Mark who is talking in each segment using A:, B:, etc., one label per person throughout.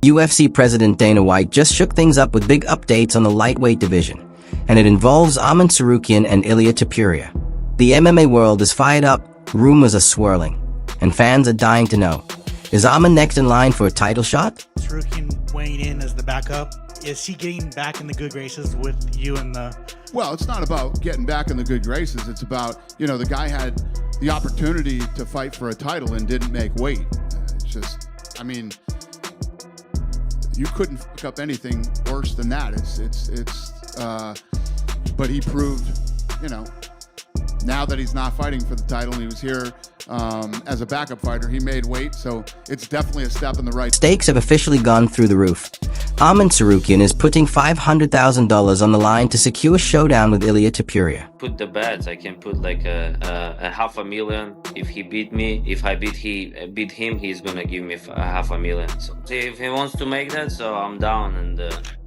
A: UFC President Dana White just shook things up with big updates on the lightweight division, and it involves Arman Tsarukyan and Ilia Topuria. The MMA world is fired up, rumors are swirling, and fans are dying to know. Is Arman next in line for a title shot?
B: Tsarukyan weighing in as the backup. Is he getting back in the good graces with you and the...
C: Well, it's not about getting back in the good graces. It's about, the guy had the opportunity to fight for a title and didn't make weight. It's just, you couldn't fuck up anything worse than that. But he proved, now that he's not fighting for the title and he was here as a backup fighter, he made weight, so it's definitely a step in the right.
A: Stakes have officially gone through the roof. Arman Tsarukyan is putting $500,000 on the line to secure a showdown with Ilia Topuria.
D: Put the bets. I can put like a $500,000 if he beat me. If I beat him, he's gonna give me $500,000. So if he wants to make that, so I'm down, and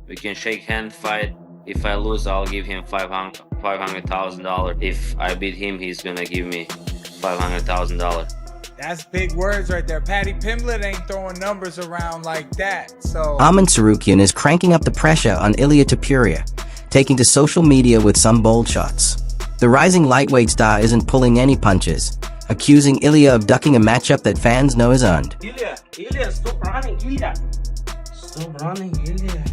D: we can shake hand, fight. If I lose, I'll give him $500,000. If I beat him, he's gonna give me $500,000.
E: That's big words right there. Patty Pimblett ain't throwing numbers around like that. So
A: Arman Tsarukyan is cranking up the pressure on Ilia Topuria, taking to social media with some bold shots. The rising lightweight star isn't pulling any punches, accusing Ilia of ducking a matchup that fans know is earned.
F: Ilia, stop running, Ilia. Stop running, Ilia.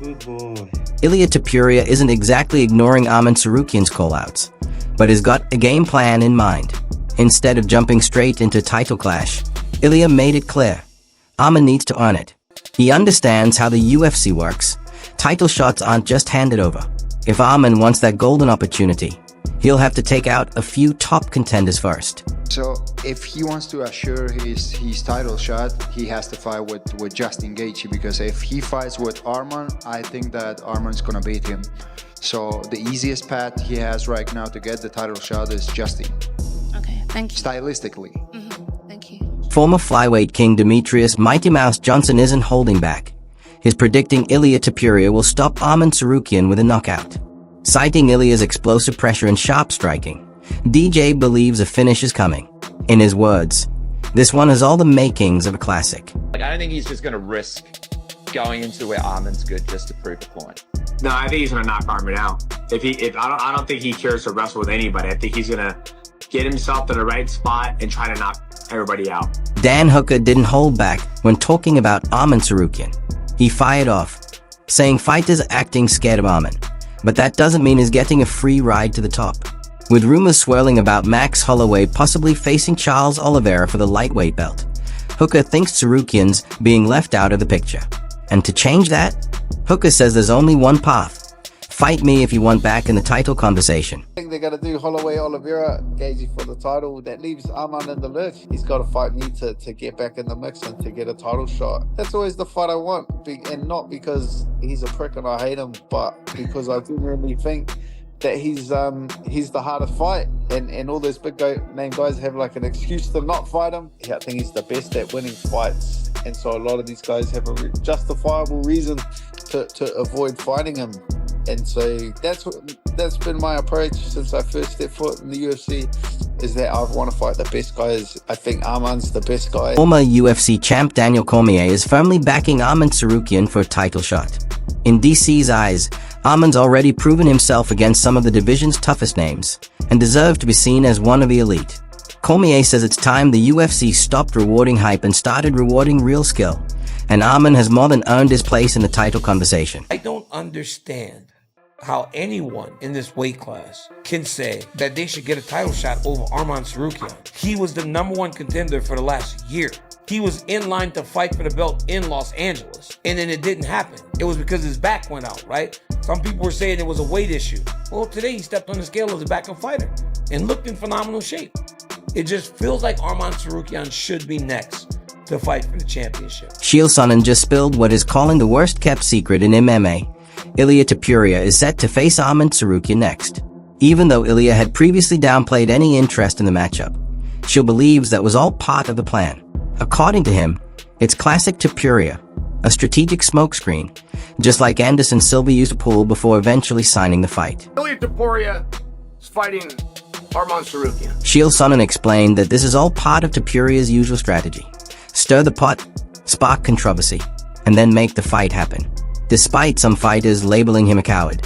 F: Good boy.
A: Ilia Topuria isn't exactly ignoring Arman Tsarukyan's callouts, but has got a game plan in mind. Instead of jumping straight into title clash, Ilia made it clear. Arman needs to earn it. He understands how the UFC works. Title shots aren't just handed over. If Arman wants that golden opportunity, he'll have to take out a few top contenders first.
G: So if he wants to assure his title shot, he has to fight with Justin Gaethje, because if he fights with Arman, I think that Arman's gonna beat him. So the easiest path he has right now to get the title shot is Justin.
H: Okay, thank you.
G: Stylistically.
H: Thank you.
A: Former flyweight king Demetrius Mighty Mouse Johnson isn't holding back. He's predicting Ilia Topuria will stop Arman Tsarukyan with a knockout. Citing Ilia's explosive pressure and sharp striking, DJ believes a finish is coming. In his words, this one has all the makings of a classic.
I: I don't think he's just going to risk going into where Arman's good just to prove a point.
J: No, I think he's going to knock Arman out. I don't think he cares to wrestle with anybody. I think he's going to get himself in the right spot and try to knock everybody out.
A: Dan Hooker didn't hold back when talking about Arman Tsarukyan. He fired off, saying fighters are acting scared of Arman, but that doesn't mean he's getting a free ride to the top. With rumors swirling about Max Holloway possibly facing Charles Oliveira for the lightweight belt, Hooker thinks Tsarukyan's being left out of the picture. And to change that, Hooker says there's only one path. Fight me if you want back in the title conversation.
K: I think they're going to do Holloway Oliveira, Gaethje for the title. That leaves Arman in the lurch. He's got to fight me to get back in the mix and to get a title shot. That's always the fight I want, and not because he's a prick and I hate him, but because I genuinely think that he's the hardest fight, and all those big name guys have like an excuse to not fight him. Yeah, I think he's the best at winning fights, and so a lot of these guys have a justifiable reason to avoid fighting him. And so that's been my approach since I first stepped foot in the UFC, is that I want to fight the best guys. I think Arman's the best guy.
A: Former UFC champ Daniel Cormier is firmly backing Arman Tsarukyan for a title shot. In DC's eyes, Arman's already proven himself against some of the division's toughest names, and deserves to be seen as one of the elite. Cormier says it's time the UFC stopped rewarding hype and started rewarding real skill, and Arman has more than earned his place in the title conversation.
F: I don't understand how anyone in this weight class can say that they should get a title shot over Arman Tsarukyan. He was the #1 contender for the last year. He was in line to fight for the belt in Los Angeles, and then it didn't happen. It was because his back went out, right? Some people were saying it was a weight issue. Well, today he stepped on the scale as a backup fighter and looked in phenomenal shape. It just feels like Arman Tsarukyan should be next to fight for the championship.
A: Shield Sonnen just spilled what is calling the worst-kept secret in MMA. Ilia Topuria is set to face Arman Tsarukyan next. Even though Ilia had previously downplayed any interest in the matchup, she believes that was all part of the plan. According to him, it's classic Topuria, a strategic smokescreen, just like Anderson Silva used to pull before eventually signing the fight.
L: Ilia Topuria is fighting Arman Tsarukyan.
A: Shield Sonnen explained that this is all part of Topuria's usual strategy. Stir the pot, spark controversy, and then make the fight happen. Despite some fighters labeling him a coward,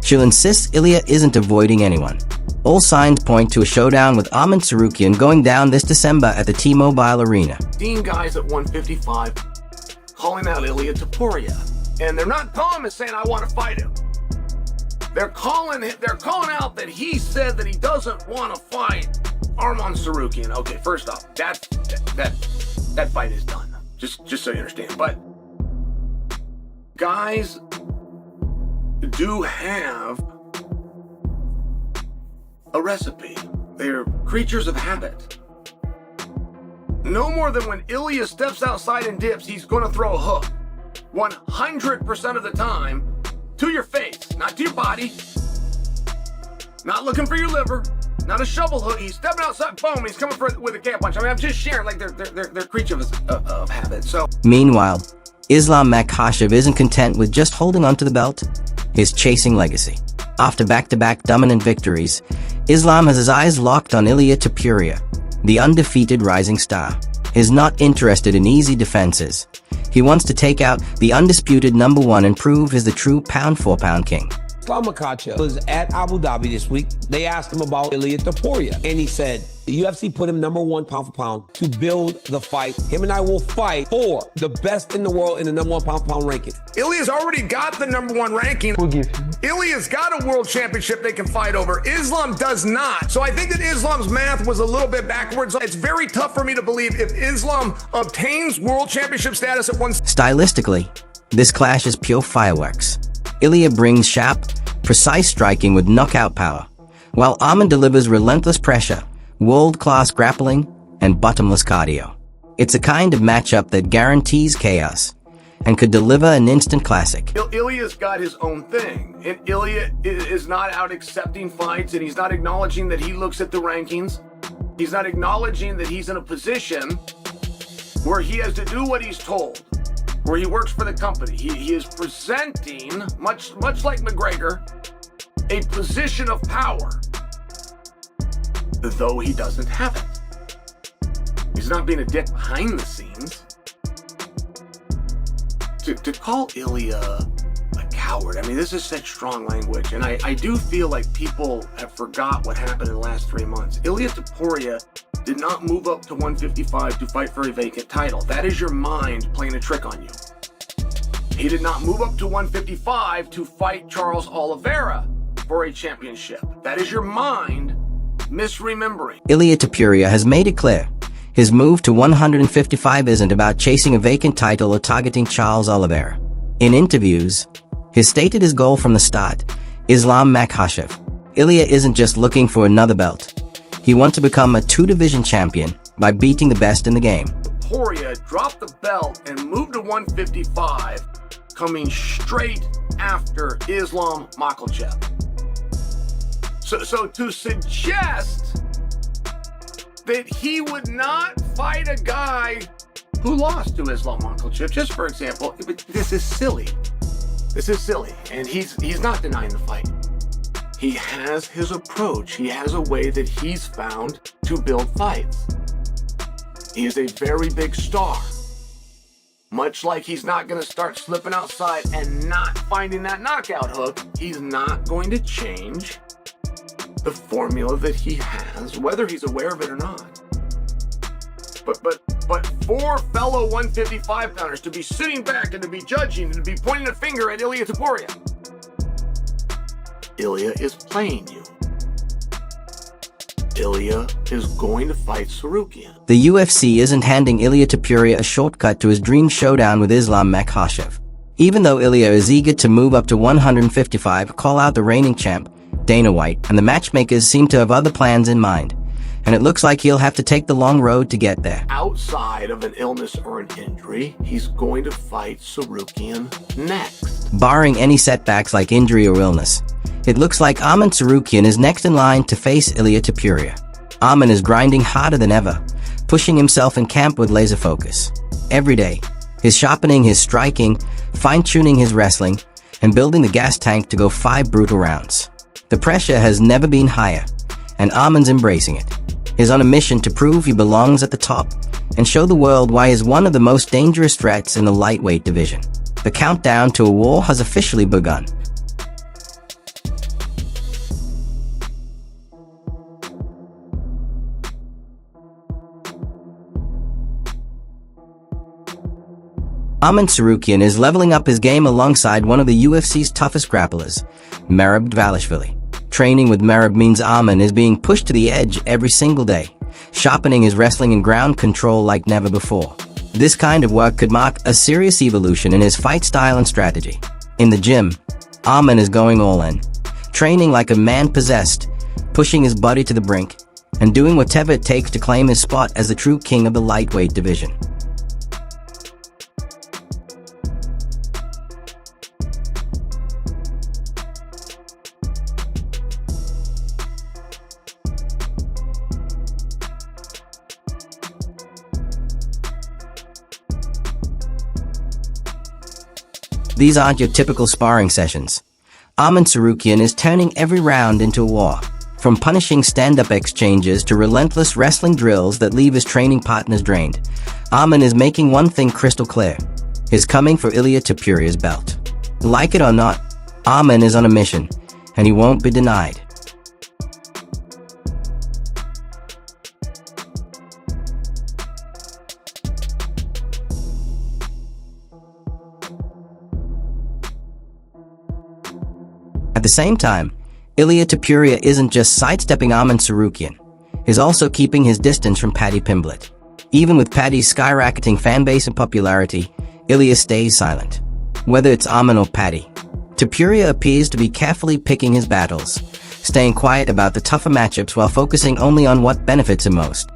A: she'll insist Ilia isn't avoiding anyone. All signs point to a showdown with Arman Tsarukyan going down this December at the T-Mobile Arena.
L: Seeing guys at 155 calling out Ilia Topuria, and they're not calling him and saying, "I want to fight him." They're calling out that he said that he doesn't want to fight Arman Tsarukyan. Okay, first off, that fight is done. Just so you understand. But guys do have a recipe. They're creatures of habit. No more than when Ilia steps outside and dips, he's going to throw a hook. 100% of the time to your face, not to your body. Not looking for your liver. Not a shovel hook. He's stepping outside, boom, he's coming with a calf punch. I mean, I'm just sharing, like, they're creatures of habit. So
A: meanwhile, Islam Makhachev isn't content with just holding onto the belt. He's chasing legacy. After back-to-back dominant victories, Islam has his eyes locked on Ilia Topuria. The undefeated rising star is not interested in easy defenses. He wants to take out the undisputed #1 and prove he's the true pound-for-pound king.
F: Islam Makhachev was at Abu Dhabi this week. They asked him about Ilia Topuria, and he said the UFC put him #1 pound for pound to build the fight. Him and I will fight for the best in the world in the #1 pound for pound ranking.
L: Ilia's already got the #1 ranking. Ilia's got a world championship they can fight over. Islam does not. So I think that Islam's math was a little bit backwards. It's very tough for me to believe if Islam obtains world championship status at one.
A: Stylistically, this clash is pure fireworks. Ilia brings sharp, precise striking with knockout power, while Arman delivers relentless pressure, world-class grappling, and bottomless cardio. It's a kind of matchup that guarantees chaos and could deliver an instant classic.
L: Ilia's got his own thing, and Ilia is not out accepting fights, and he's not acknowledging that he looks at the rankings. He's not acknowledging that he's in a position where he has to do what he's told, where he works for the company. He is presenting, much like McGregor, a position of power, though he doesn't have it. He's not being a dick behind the scenes. To call Ilia a coward, I mean, this is such strong language, and I do feel like people have forgot what happened in the last 3 months. Ilia Topuria did not move up to 155 to fight for a vacant title. That is your mind playing a trick on you. He did not move up to 155 to fight Charles Oliveira for a championship. That is your mind misremembering.
A: Ilia Topuria has made it clear. His move to 155 isn't about chasing a vacant title or targeting Charles Oliveira. In interviews, he stated his goal from the start, Islam Makhachev. Ilia isn't just looking for another belt. He wants to become a 2-division champion by beating the best in the game.
L: Topuria dropped the belt and moved to 155, coming straight after Islam Makhachev. So to suggest that he would not fight a guy who lost to Islam Makhachev, just for example, this is silly. This is silly, and he's not denying the fight. He has his approach. He has a way that he's found to build fights. He is a very big star. Much like he's not going to start slipping outside and not finding that knockout hook, he's not going to change the formula that he has, whether he's aware of it or not. But for fellow 155 pounders to be sitting back and to be judging and to be pointing a finger at Ilia Topuria, Ilia is playing you. Ilia is going to fight Tsarukyan.
A: The UFC isn't handing Ilia Topuria a shortcut to his dream showdown with Islam Makhachev. Even though Ilia is eager to move up to 155, call out the reigning champ, Dana White, and the matchmakers seem to have other plans in mind, and it looks like he'll have to take the long road to get there.
L: Outside of an illness or an injury, he's going to fight Tsarukyan next.
A: Barring any setbacks like injury or illness, it looks like Arman Tsarukyan is next in line to face Ilia Topuria. Arman is grinding harder than ever, pushing himself in camp with laser focus. Every day, he's sharpening his striking, fine-tuning his wrestling, and building the gas tank to go 5 brutal rounds. The pressure has never been higher, and Arman's embracing it. He's on a mission to prove he belongs at the top and show the world why he's one of the most dangerous threats in the lightweight division. The countdown to a war has officially begun. Arman Tsarukyan is leveling up his game alongside one of the UFC's toughest grapplers, Merab Dvalishvili. Training with Merab means Arman is being pushed to the edge every single day, sharpening his wrestling and ground control like never before. This kind of work could mark a serious evolution in his fight style and strategy. In the gym, Arman is going all in, training like a man possessed, pushing his body to the brink, and doing whatever it takes to claim his spot as the true king of the lightweight division. These aren't your typical sparring sessions. Arman Tsarukyan is turning every round into a war. From punishing stand-up exchanges to relentless wrestling drills that leave his training partners drained, Arman is making one thing crystal clear. He's coming for Ilia Topuria's belt. Like it or not, Arman is on a mission, and he won't be denied. At the same time, Ilia Topuria isn't just sidestepping Arman Tsarukyan, he's also keeping his distance from Paddy Pimblett. Even with Paddy's skyrocketing fanbase and popularity, Ilia stays silent. Whether it's Arman or Paddy, Topuria appears to be carefully picking his battles, staying quiet about the tougher matchups while focusing only on what benefits him most.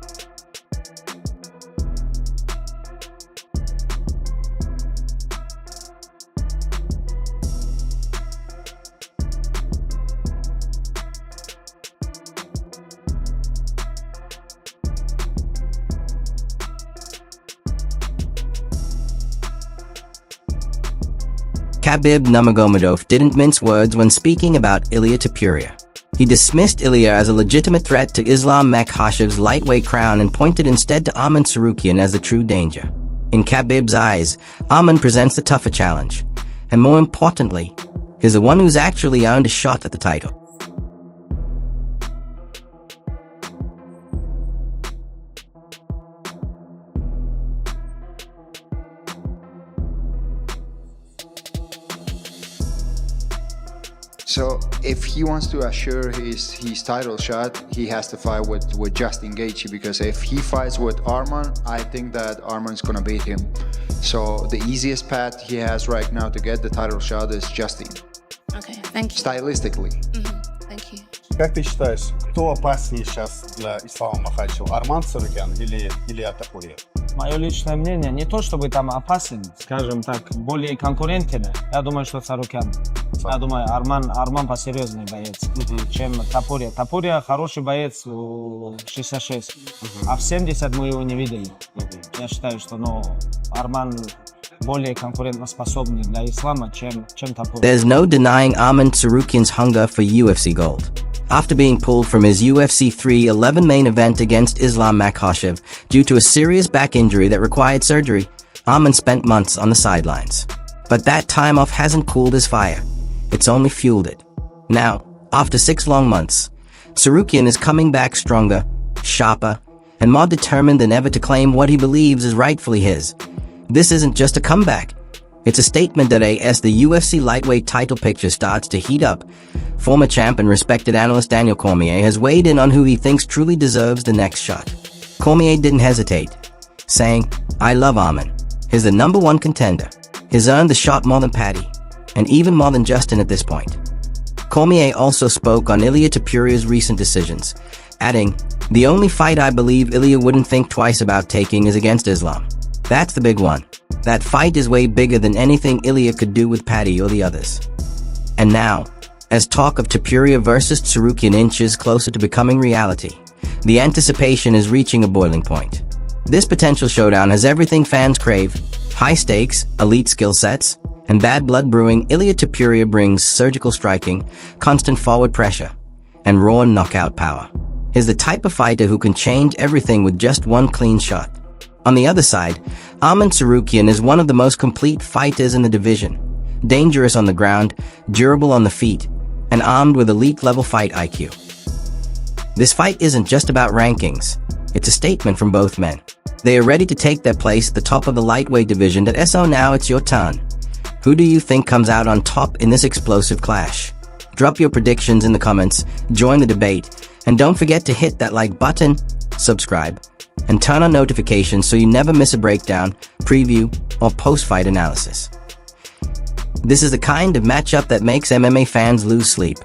A: Khabib Nurmagomedov didn't mince words when speaking about Ilia Topuria. He dismissed Ilia as a legitimate threat to Islam Makhachev's lightweight crown and pointed instead to Arman Tsarukyan as the true danger. In Khabib's eyes, Arman presents the tougher challenge, and more importantly, he's the one who's actually earned a shot at the title.
G: So if he wants to assure his title shot, he has to fight with Justin Gaethje, because if he fights with Arman, I think that Arman's gonna beat him. So the easiest path he has right now to get the title shot is Justin.
H: Okay, thank you.
G: Stylistically.
H: Thank you.
M: Как ты считаешь, кто опаснее сейчас для Ислама Махачева, Арман Царукян или Илья Топурия?
N: Мое личное мнение, не то чтобы там опасен, скажем так, более конкурентен. Я думаю, что Царукян. Я думаю, Арман посерьезнее боец, чем Топурия. Топурия хороший боец в 66, а в 70 мы его не видели. Я считаю, что Арман более конкурентоспособный для ислама, чем Топурия.
A: There's no denying Arman Tsarukyan's hunger for UFC gold. After being pulled from his UFC 311 main event against Islam Makhachev due to a serious back injury that required surgery, Arman spent months on the sidelines. But that time off hasn't cooled his fire. It's only fueled it. Now, after 6 long months, Tsarukyan is coming back stronger, sharper, and more determined than ever to claim what he believes is rightfully his. This isn't just a comeback. It's a statement that as the UFC lightweight title picture starts to heat up, former champ and respected analyst Daniel Cormier has weighed in on who he thinks truly deserves the next shot. Cormier didn't hesitate, saying, "I love Arman. He's the #1 contender. He's earned the shot more than Paddy, and even more than Justin at this point." Cormier also spoke on Ilia Topuria's recent decisions, adding, "The only fight I believe Ilia wouldn't think twice about taking is against Islam. That's the big one. That fight is way bigger than anything Ilia could do with Paddy or the others." And now, as talk of Topuria versus Tsarukyan inches closer to becoming reality, the anticipation is reaching a boiling point. This potential showdown has everything fans crave: high stakes, elite skill sets, and bad blood brewing. Ilia Topuria brings surgical striking, constant forward pressure, and raw knockout power. He's the type of fighter who can change everything with just one clean shot. On the other side, Arman Tsarukyan is one of the most complete fighters in the division. Dangerous on the ground, durable on the feet, and armed with elite-level fight IQ. This fight isn't just about rankings. It's a statement from both men. They are ready to take their place at the top of the lightweight division. So now it's your turn. Who do you think comes out on top in this explosive clash? Drop your predictions in the comments, join the debate, and don't forget to hit that like button, subscribe, and turn on notifications so you never miss a breakdown, preview, or post-fight analysis. This is the kind of matchup that makes MMA fans lose sleep.